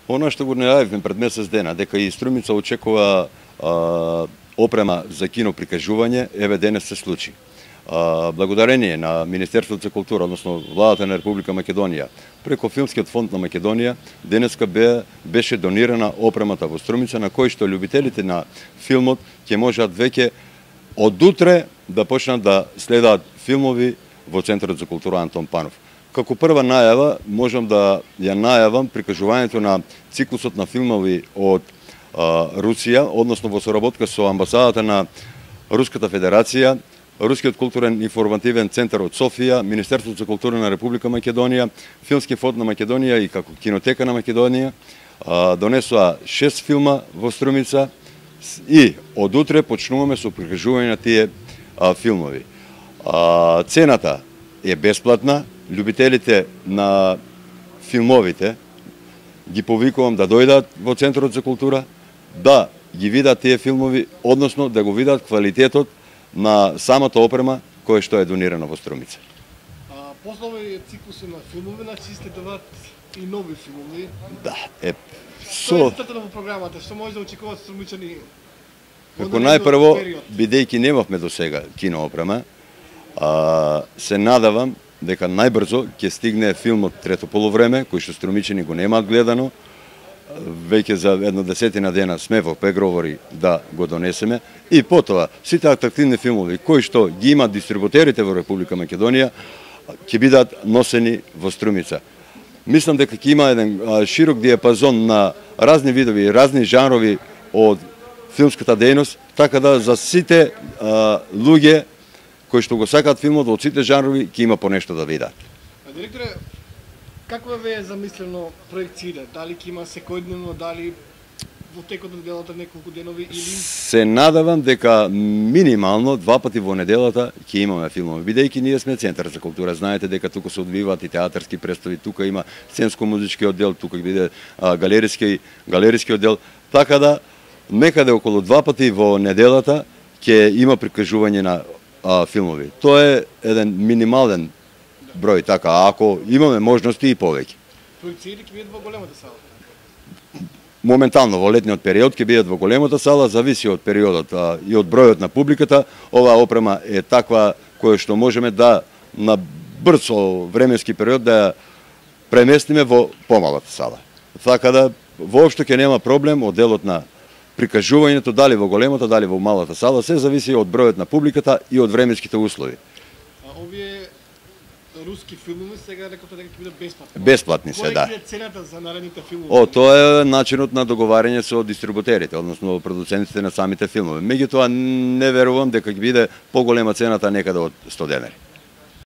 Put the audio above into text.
Оно што го најавивме пред месец дена, дека и Струмица очекува опрема за кино прикажување, еве денес се случи. Благодарение на Министерството за култура, односно владата на Република Македонија, преко Филмскиот фонд на Македонија, денеска беше донирана опремата во Струмица, на кој што љубителите на филмот ќе можат веќе од утре да почнат да следаат филмови во Центарот за култура Антон Панов. Како прва најава, можам да ја најавам прикажувањето на циклусот на филмови од Русија, односно во соработка со амбасадата на Руската Федерација, Рускиот културен информативен центар од Софија, Министерството за култура на Република Македонија, Филмски фонд на Македонија и како Кинотека на Македонија донесоа 6 филма во Струмица и од утре почнуваме со прикажување на тие филмови. Цената е бесплатна, љубителите на филмовите ги повикувам да дојдат во Центарот за култура, да ги видат тие филмови, односно да го видат квалитетот на самата опрема која што е донирана во Струмица. После овој циклус на филмови, значи следуваат и нови филмови. Да, Што е цртано во програмата? Што може да очекуваат струмичани? Како најпрво, бидејќи немавме до сега кино опрема, се надавам дека најбрзо ќе стигне филмот Трето полувреме, кој што струмичани го немаат гледано. Веќе за едно 10 дена сме во преговори да го донесеме. И потоа, сите атрактивни филмови кои што ги имаат дистрибутерите во Република Македонија, ќе бидат носени во Струмица. Мислам дека ќе има еден широк диапазон на разни видови, разни жанрови од филмската дејност, така да за сите луѓе кои што го сакаат филмот од сите жанрови ќе има по нешто да видат. Директоре, какво ве е замислено проекцира? Дали ќе има секојдневно, дали во текот на неделата неколку денови или? Се надавам дека минимално 2 пати во неделата ќе имаме филмови. Бидејќи ние сме Центар за култура, знаете дека тука се одвиваат и театарски представи, тука има сценско-музички оддел, тука биде галериски оддел, така да некаде околу 2 пати во неделата ќе има прикажување на филмови. Тоа е еден минимален број, така, ако имаме можности и повеќе. Проекциите ќе бидат во големата сала? Моментално во летниот период ќе бидат во големата сала, зависи од периодот и од бројот на публиката. Оваа опрема е таква која што можеме да на брз временски период да ја преместиме во помалата сала. Така да воопшто ќе нема проблем од делот на прикажувањето, дали во големата, дали во малата сала, се зависи од бројот на публиката и од временските услови. Овие руски филмови сега рекоте дека ќе бидат бесплатни. Бесплатни се, да. Која е цената за наредните филмови? Тоа е начинот на договарање со дистрибутерите, односно продуцентите на самите филмови. Меѓутоа не верувам дека ќе биде поголема цената некаде од 100 денари.